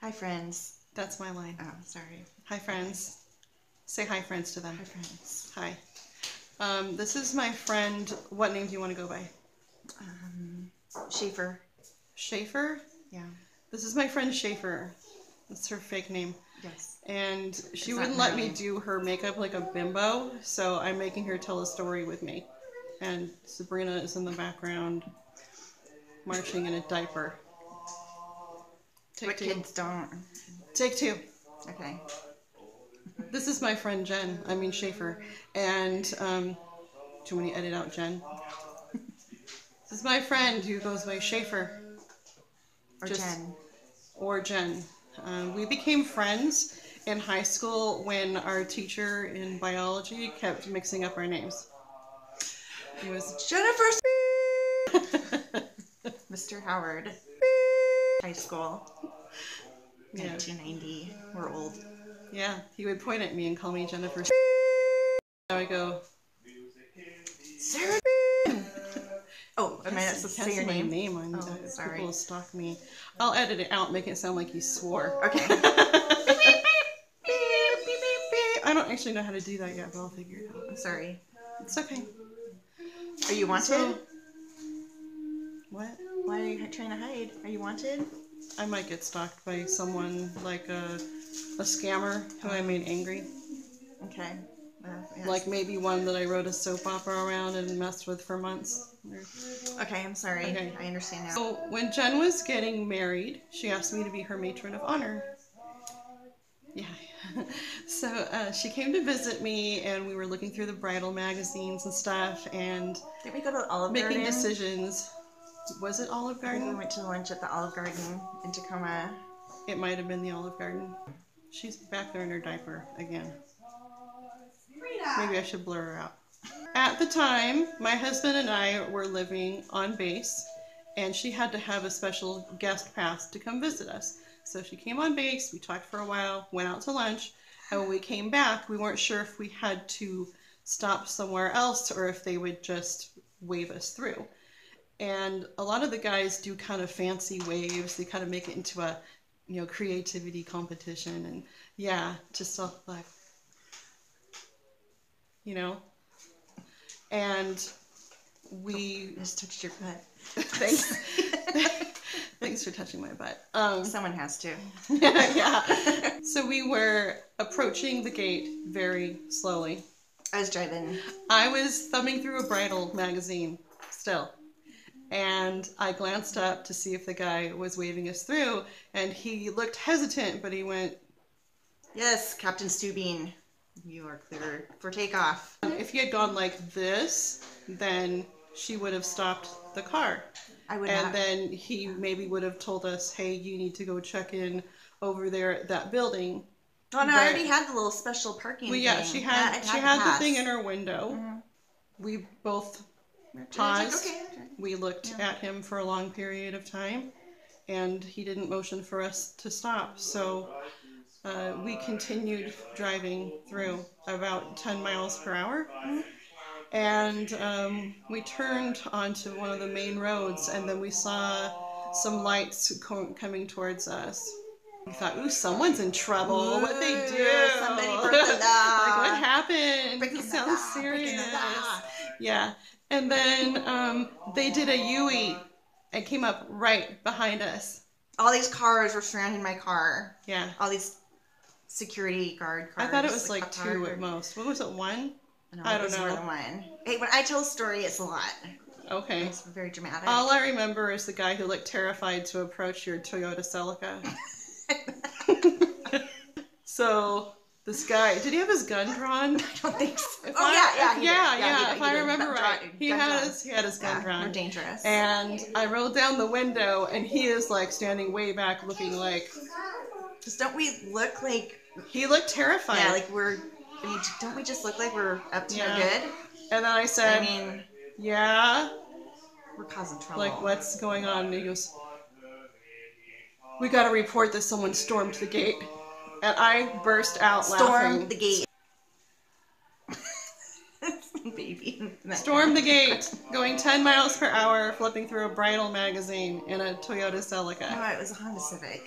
Hi, friends. That's my line. Oh, sorry. Hi, friends. Say hi, friends, to them. Hi, friends. Hi. This is my friend. What name do you want to go by? Schaefer. Schaefer? Yeah. This is my friend Schaefer. That's her fake name. Yes. And she It's wouldn't not let me name. do her makeup like a bimbo, so I'm making her tell a story with me. And Sabrina is in the background, marching in a diaper. What kids don't. Take two. Okay. This is my friend Jen. I mean Schaefer. And do you want me to edit out Jen? This is my friend who goes by Schaefer. Or Jen. Or Jen. We became friends in high school when our teacher in biology kept mixing up our names. He was Jennifer. Mr. Howard. High school. Yeah. 1990. We're old. Yeah, he would point at me and call me Jennifer. Now I go, Sarah. Oh, am I not supposed to say your my name? name on sorry. People will stalk me. I'll edit it out, make it sound like you swore. Okay. I don't actually know how to do that yet, but I'll figure it out. I'm sorry. It's okay. Are you wanted? So, what? Why are you trying to hide? Are you wanted? I might get stalked by someone like a scammer who I made angry. Okay. Yes. Like maybe one that I wrote a soap opera around and messed with for months. Okay, I'm sorry. Okay. I understand now. So when Jen was getting married, she asked me to be her matron of honor. Yeah. So she came to visit me, and we were looking through the bridal magazines and stuff, and Did we go to Olive making Garden? decisions. Was it Olive I think Garden? we went to lunch at the Olive Garden in Tacoma. It might have been the Olive Garden. She's back there in her diaper again. Maybe I should blur her out. At the time, my husband and I were living on base, and she had to have a special guest pass to come visit us. So she came on base, we talked for a while, went out to lunch, and when we came back, we weren't sure if we had to stop somewhere else or if they would just wave us through. And a lot of the guys do kind of fancy waves. They kind of make it into a, creativity competition, and yeah, just stuff like, and we just touched your butt. Thanks. Thanks for touching my butt. Someone has to. Yeah. So we were approaching the gate very slowly. I was driving. I was thumbing through a bridal magazine still. And I glanced up to see if the guy was waving us through, and he looked hesitant, but he went, "Yes, Captain Stubing, you are clear for takeoff." If he had gone like this, then she would have stopped the car. I would and not. Then he maybe would have told us, hey, you need to go check in over there at that building. Oh, no, I already had the little special parking thing. Yeah, she had the thing in her window. Mm-hmm. We both paused. Okay. We looked at him for a long period of time, and he didn't motion for us to stop. So we continued driving through about 10 miles per hour. Mm-hmm. And we turned onto one of the main roads, and then we saw some lights coming towards us. We thought, ooh, someone's in trouble. What'd they do? Somebody broke the law. Like, what happened? It sounds serious. Yeah. And then they did a U-turn and came up right behind us. All these cars were surrounding my car. Yeah. All these security guard cars. I thought it was like two at most. What was it, one? No, I don't it was know. more than one. Hey, when I tell a story, it's a lot. Okay. It's very dramatic. All I remember is the guy who looked terrified to approach your Toyota Celica. So this guy, did he have his gun drawn? I don't think so. If I remember right, he had his gun drawn. We're dangerous. And I rolled down the window, and he is like standing way back, looking like. Just don't we look like? He looked terrified. Yeah, like don't we just look like we're up to no good? And then I said, yeah. We're causing trouble. Like, what's going on? And he goes, we got to report that someone stormed the gate. And I burst out laughing. Storm the gate. Baby. Storm the gate. Going 10 miles per hour, flipping through a bridal magazine in a Toyota Celica. No, it was a Honda Civic.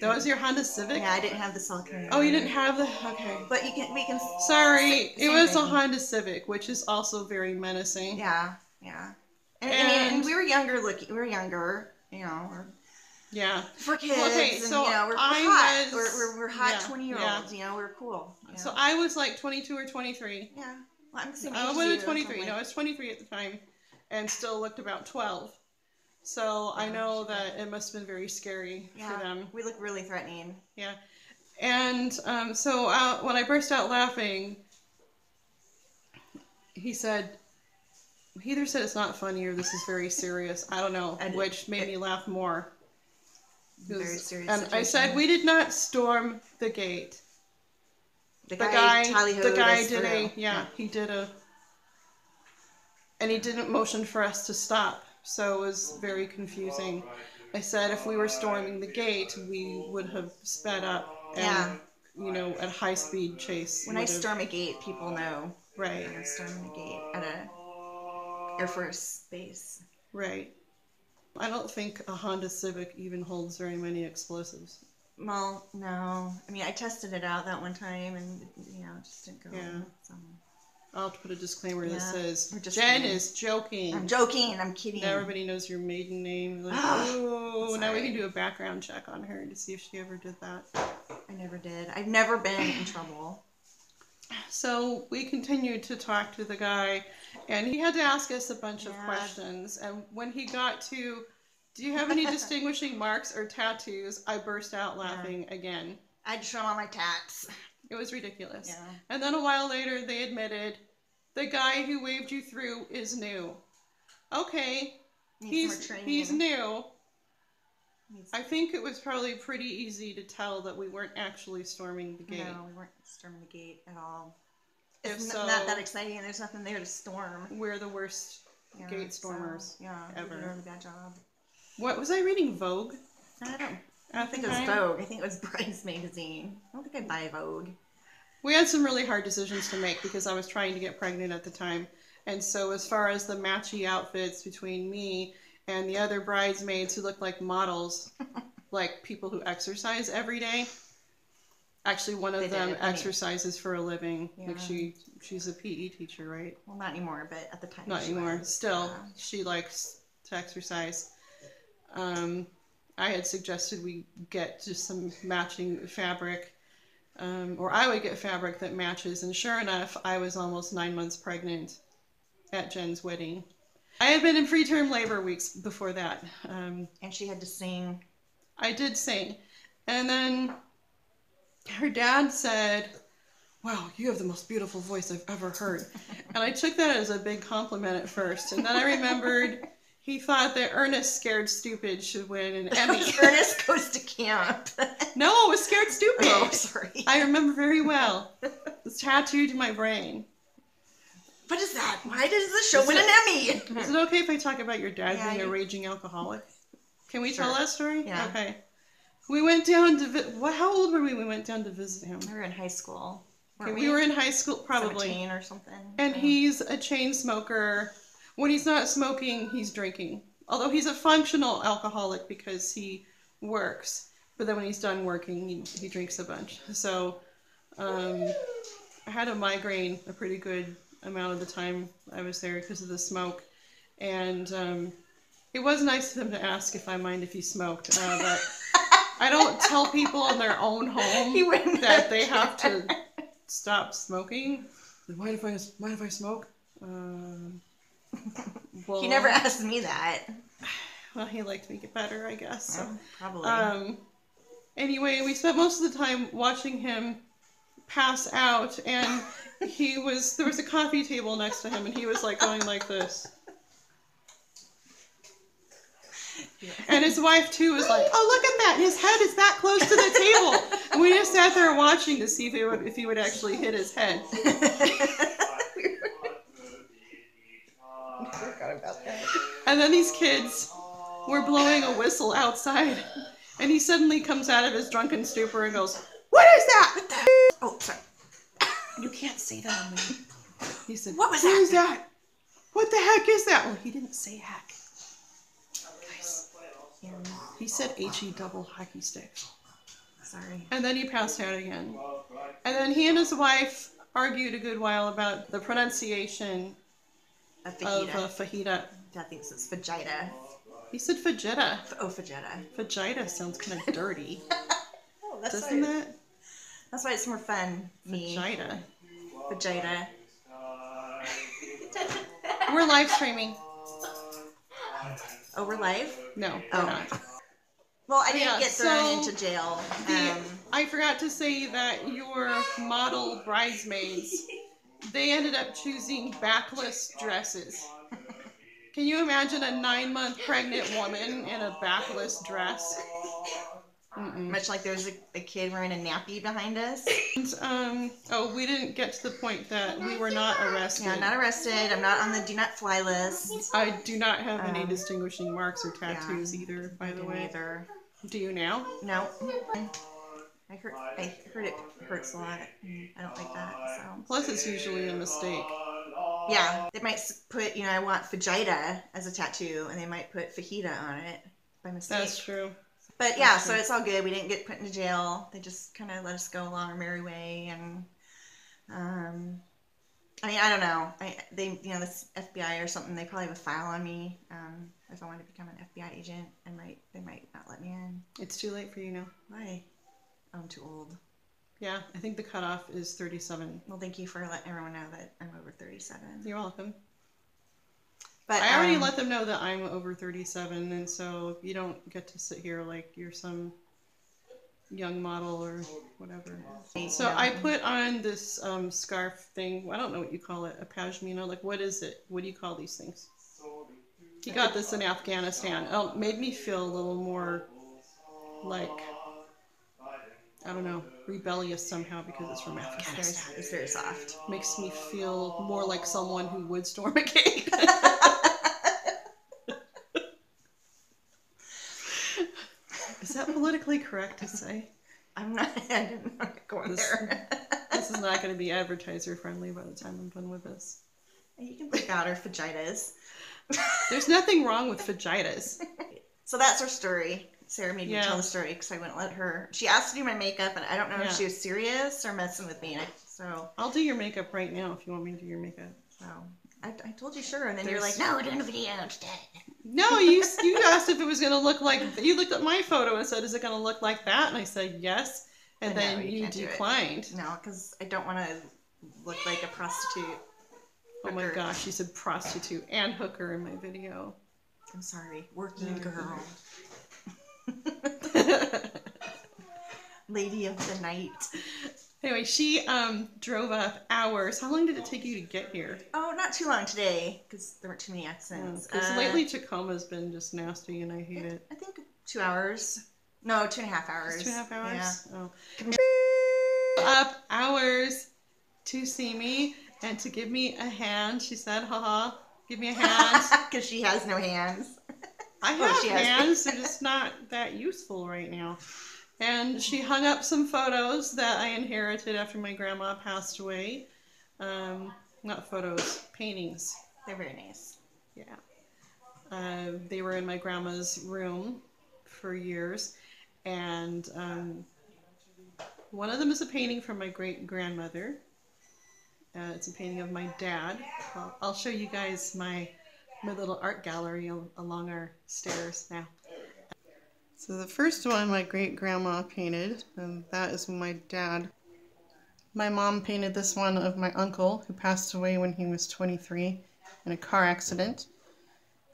That was your Honda Civic? Yeah, I didn't have the cell carrier. Oh, you didn't have the... Okay. But we can... Sorry, it was a Honda Civic, which is also very menacing. Yeah, yeah. And we were younger looking. We were younger, you know. Yeah. For kids, okay, and, so you know, we're hot. We're hot 20-year-olds, you know, we're cool. You know? So I was like 22 or 23. Yeah. Well, I'm the same age I as was you, 23. No, I was 23 at the time and still looked about 12. So I know that it must have been very scary for them. We look really threatening. Yeah. And so when I burst out laughing, he said, he either said it's not funny or this is very serious. I don't know, which made me laugh more. Very serious and situation. I said, we did not storm the gate. The guy did he did and he didn't motion for us to stop. So it was very confusing. I said if we were storming the gate, we would have sped up and, you know, at high speed chase. When I storm a gate, people know. Right. I'm storming a gate at a Air Force base. Right. I don't think a Honda Civic even holds very many explosives. Well, no. I mean, I tested it out that one time and, you know, it just didn't go. Yeah. So. I'll have to put a disclaimer that says, Jen is joking. I'm joking. I'm kidding. Now everybody knows your maiden name. Like, oh, now we can do a background check on her to see if she ever did that. I never did. I've never been in trouble. So we continued to talk to the guy, and he had to ask us a bunch of questions. And when he got to, do you have any distinguishing marks or tattoos, I burst out laughing again. I'd show all my tats. It was ridiculous. Yeah. And then a while later, they admitted, the guy who waved you through is new. Okay, he's new. I think it was probably pretty easy to tell that we weren't actually storming the gate. No, we weren't storming the gate at all. It's not that exciting, and there's nothing there to storm. We're the worst gate stormers ever. We did a really bad job. What was I reading? Vogue? I don't think it was Vogue. I think it was Brides Magazine. I don't think I buy Vogue. We had some really hard decisions to make because I was trying to get pregnant at the time. And so as far as the matchy outfits between me and the other bridesmaids who looked like models, like people who exercise every day. Actually, one of them exercises for a living. Yeah. Like she's a PE teacher, right? Well, not anymore, but at the time. Not anymore. Still, she likes to exercise. I had suggested we get just some matching fabric, or I would get fabric that matches. And sure enough, I was almost 9 months pregnant at Jen's wedding. I had been in preterm labor weeks before that. And she had to sing. I did sing. And then her dad said, wow, you have the most beautiful voice I've ever heard. And I took that as a big compliment at first. And then I remembered he thought that Ernest Scared Stupid should win an Emmy. Ernest Goes to Camp. No, it was Scared Stupid. Oh, sorry. I remember very well. It's tattooed to my brain. What is that? Why does the show win an Emmy? Is it okay if I talk about your dad being a raging alcoholic? Can we tell that story? Yeah. Okay. We went down to how old were we? We went down to visit him. We were in high school. Okay, we were in high school, probably. 17 or something. And he's a chain smoker. When he's not smoking, he's drinking. Although he's a functional alcoholic because he works. But then when he's done working, he drinks a bunch. So I had a migraine a pretty good amount of the time I was there because of the smoke. And it was nice of him to ask if I mind if he smoked. But I don't tell people in their own home that they have to stop smoking. Mind if I smoke? Well, he never asked me that. Well, he liked me get better, I guess. So. Probably. Anyway, we spent most of the time watching him pass out, and there was a coffee table next to him, and he was like going like this. And his wife too was like, "Oh, look at that! His head is that close to the table." And we just sat there watching to see if he would actually hit his head. And then these kids were blowing a whistle outside, and he suddenly comes out of his drunken stupor and goes, "What is that?" What the? Oh, sorry. You can't say that on me. He said, "What was that? What is that? What the heck is that?" Well, he didn't say heck. Guys, he said HE double hockey stick. Sorry. And then he passed out again. And then he and his wife argued a good while about the pronunciation A fajita. of fajita. Dad thinks it's fajita. He said fajita. Oh, fajita. Fajita sounds kind of dirty. Oh, that's Doesn't it? That's why it's more fun. Fajita. Fajita. We're live streaming. Oh, we're live? No, we're not. Well, I didn't get thrown into jail. I forgot to say that your model bridesmaids, they ended up choosing backless dresses. Can you imagine a 9-month pregnant woman in a backless dress? Much like there's a kid wearing a nappy behind us. And, we didn't get to the point that we were not arrested. Yeah, I'm not arrested. I'm not on the do not fly list. I do not have any distinguishing marks or tattoos either, by the way. Either. Do you now? No. I heard it hurts a lot. I don't like that. So. Plus, it's usually a mistake. Yeah, they might put, I want fajita as a tattoo, and they might put fajita on it by mistake. That's true. But yeah, so it's all good. We didn't get put into jail. They just kind of let us go along our merry way, and I don't know. This FBI or something. They probably have a file on me. If I want to become an FBI agent, they might not let me in. It's too late for you now. Why? I'm too old. Yeah, I think the cutoff is 37. Well, thank you for letting everyone know that I'm over 37. You're welcome. But I already let them know that I'm over 37, and so you don't get to sit here like you're some young model or whatever. So I put on this scarf thing. I don't know what you call it. A pashmina. Like, what is it? What do you call these things? He got this in Afghanistan. It made me feel a little more like, I don't know, rebellious somehow because it's from Afghanistan. It's very soft. Makes me feel more like someone who would storm a gate. Is that politically correct to say? I'm not going there. This is not going to be advertiser friendly by the time I'm done with this. You can pick out our fajitas. There's nothing wrong with fajitas. So that's our story. Sarah made me tell the story because I wouldn't let her. She asked to do my makeup, and I don't know if she was serious or messing with me. So I'll do your makeup right now if you want me to do your makeup. So I told you sure, and then you're like, no, we're doing a video instead. No, you asked if it was going to look like. You looked at my photo and said, "Is it going to look like that?" And I said yes, and then you declined. No, because I don't want to look like a prostitute. Oh my gosh, you said prostitute and hooker in my video. I'm sorry, working girl. Lady of the night. Anyway, she drove up hours. How long did it take you to get here? Oh, not too long today, because there weren't too many accidents. Because lately Tacoma's been just nasty, and I hate it. I think 2 hours. No, 2.5 hours. It's 2.5 hours? Yeah. Oh. Up hours to see me and to give me a hand. She said, haha, give me a hand. Because she has no hands. I have hands, they're just not that useful right now. And she hung up some photos that I inherited after my grandma passed away. Not photos, paintings. They're very nice. Yeah. They were in my grandma's room for years. And one of them is a painting from my great-grandmother. It's a painting of my dad. I'll show you guys my little art gallery along our stairs now. So the first one my great-grandma painted, and that is my dad. My mom painted this one of my uncle, who passed away when he was 23 in a car accident.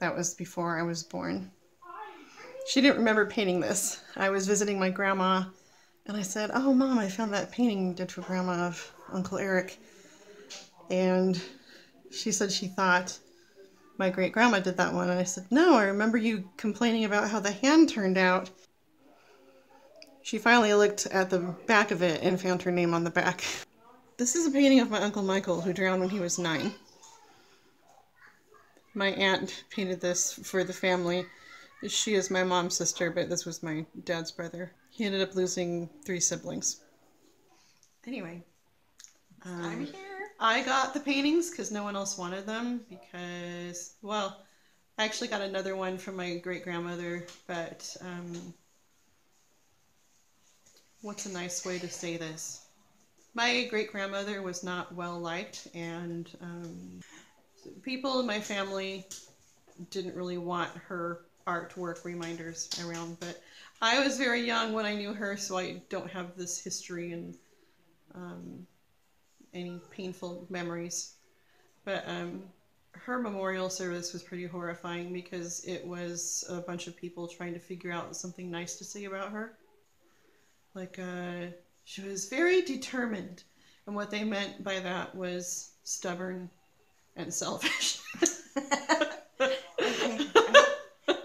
That was before I was born. She didn't remember painting this. I was visiting my grandma, and I said, "Oh, Mom, I found that painting you did for Grandma of Uncle Eric." And she said she thought my great-grandma did that one, and I said, "No, I remember you complaining about how the hand turned out." She finally looked at the back of it and found her name on the back. This is a painting of my Uncle Michael, who drowned when he was 9. My aunt painted this for the family. She is my mom's sister, but this was my dad's brother. He ended up losing 3 siblings. Anyway. I'm here. I got the paintings because no one else wanted them because, well, I actually got another one from my great-grandmother, but what's a nice way to say this? My great-grandmother was not well liked, and people in my family didn't really want her artwork reminders around, but I was very young when I knew her, so I don't have this history and any painful memories. But her memorial service was pretty horrifying because it was a bunch of people trying to figure out something nice to say about her. Like, she was very determined, and what they meant by that was stubborn and selfish.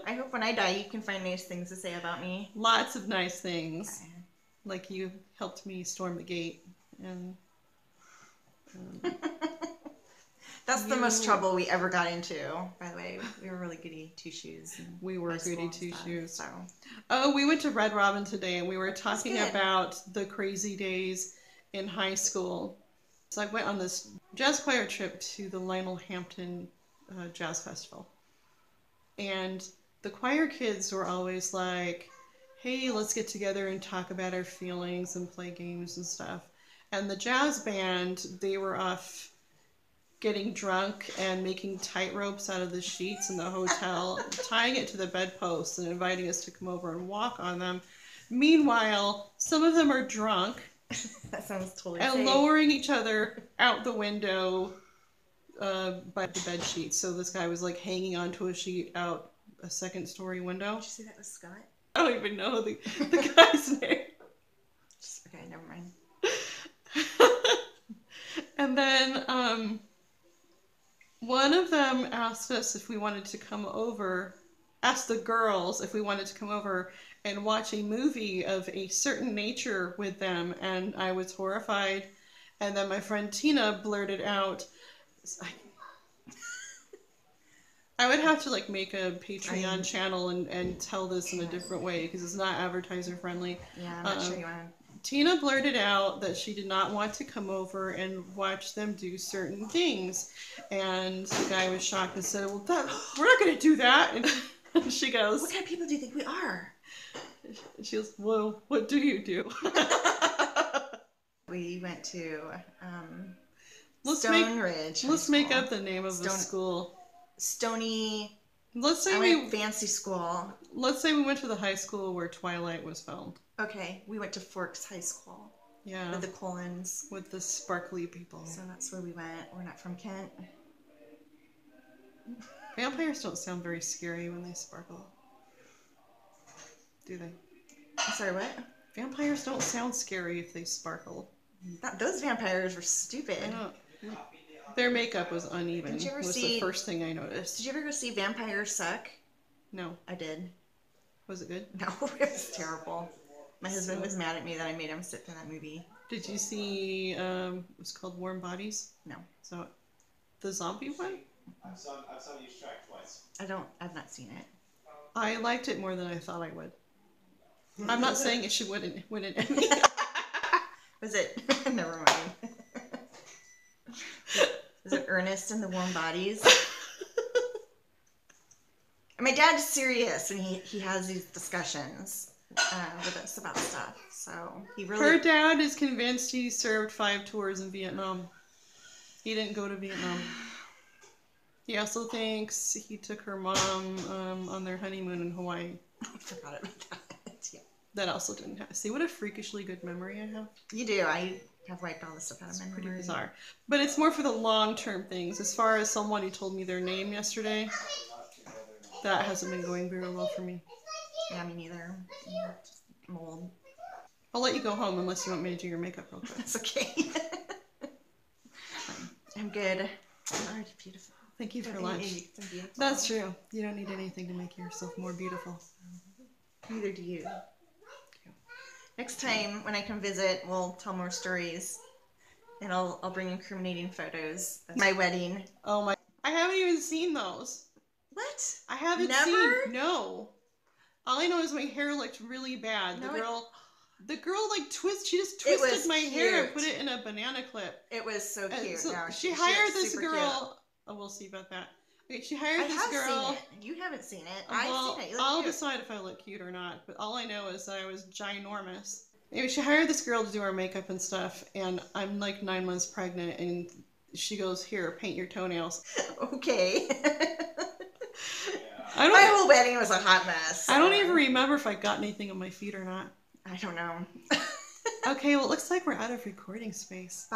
I hope when I die you can find nice things to say about me. Lots of nice things. Like you helped me storm the gate. And that's the most trouble we ever got into, by the way. We were really goody two-shoes. We were goody two-shoes. So. Oh, we went to Red Robin today, and we were talking about the crazy days in high school. So I went on this jazz choir trip to the Lionel Hampton Jazz Festival. And the choir kids were always like, hey, let's get together and talk about our feelings and play games and stuff. And the jazz band, they were off getting drunk and making tight ropes out of the sheets in the hotel, tying it to the bedposts and inviting us to come over and walk on them. Meanwhile, some of them are drunk. That sounds totally and safe. Lowering each other out the window by the bed sheets. So this guy was like hanging onto a sheet out a second-story window. Did you say that was Scott? I don't even know the guy's name. Okay, never mind. And then one of them asked us if we wanted to come over, asked the girls if we wanted to come over and watch a movie of a certain nature with them, and I was horrified. And then my friend Tina blurted out, I would have to like make a Patreon channel and tell this in a different way because it's not advertiser friendly. Yeah, I'm not sure you want to. Tina blurted out that she did not want to come over and watch them do certain things. And the guy was shocked and said, well, we're not going to do that. And she goes, what kind of people do you think we are? She goes, well, what do you do? We went to Stone Ridge. Let's make up the name of the school. Stony. Let's say fancy school. Let's say we went to the high school where Twilight was filmed. Okay, we went to Forks High School. Yeah. With the Colons. With the sparkly people. So that's where we went. We're not from Kent. Vampires don't sound very scary when they sparkle. Do they? I'm sorry, what? Vampires don't sound scary if they sparkle. Those vampires were stupid. I know. Their makeup was uneven. Did you ever was the first thing I noticed. Did you ever go see Vampires Suck? No. I did. Was it good? No, it was terrible. My husband was mad at me that I made him sit through that movie. Did you see, it was called Warm Bodies? No. So, the zombie one? I've saw you strike twice. I've not seen it. I liked it more than I thought I would. I'm not saying it should win an Emmy. Was it? Never mind. Was it Ernest and the Warm Bodies? And my dad's serious, and he has these discussions with us about stuff. So he really. Her dad is convinced he served 5 tours in Vietnam. He didn't go to Vietnam. He also thinks he took her mom on their honeymoon in Hawaii. I forgot about that. Yeah. That also didn't happen. See what a freakishly good memory I have? You do. I have wiped all this stuff out of my memory. Pretty bizarre. But it's more for the long-term things. As far as someone who told me their name yesterday, that hasn't been going very well for me. Yeah, me neither. Just mold. I'll let you go home unless you want me to do your makeup real quick. That's okay. I'm good. I'm already beautiful. Thank you for lunch. That's true. You don't need anything to make yourself more beautiful. Neither do you. Next time when I come visit, we'll tell more stories. And I'll bring incriminating photos of my wedding. Oh my. I haven't even seen those. What? I haven't seen. No. All I know is my hair looked really bad. No, the girl like she just twisted my hair and put it in a banana clip. It was so cute. So no, she hired this girl. Cute. Oh, we'll see about that. Okay, she hired this girl. Seen it. You haven't seen it. Well, I've seen it. I'll decide if I look cute or not. But all I know is that I was ginormous. Anyway, she hired this girl to do our makeup and stuff, and I'm like 9 months pregnant, and she goes, "Here, paint your toenails." Okay. I don't. My whole wedding was a hot mess. I don't even remember if I got anything on my feet or not. I don't know. Okay, well, it looks like we're out of recording space.